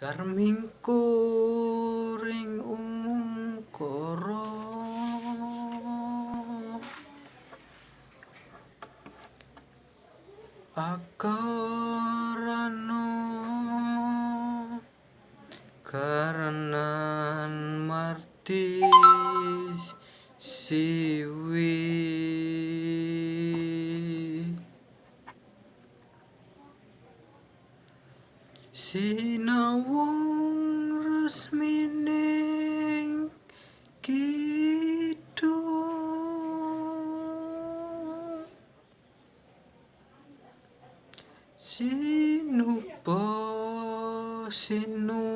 Darmingkuring ungkara akarana karenan marti siwi sinawung resmining kidung sinupa sinukarta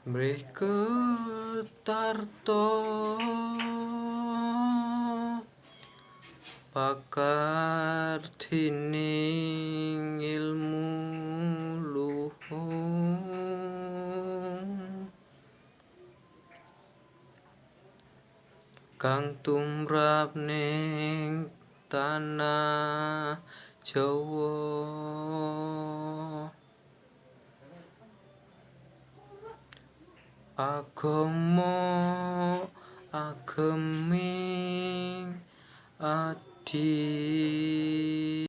mriketarta pakartining ilmu luhung kang tumrap ning tanah Jawa agama ageming adi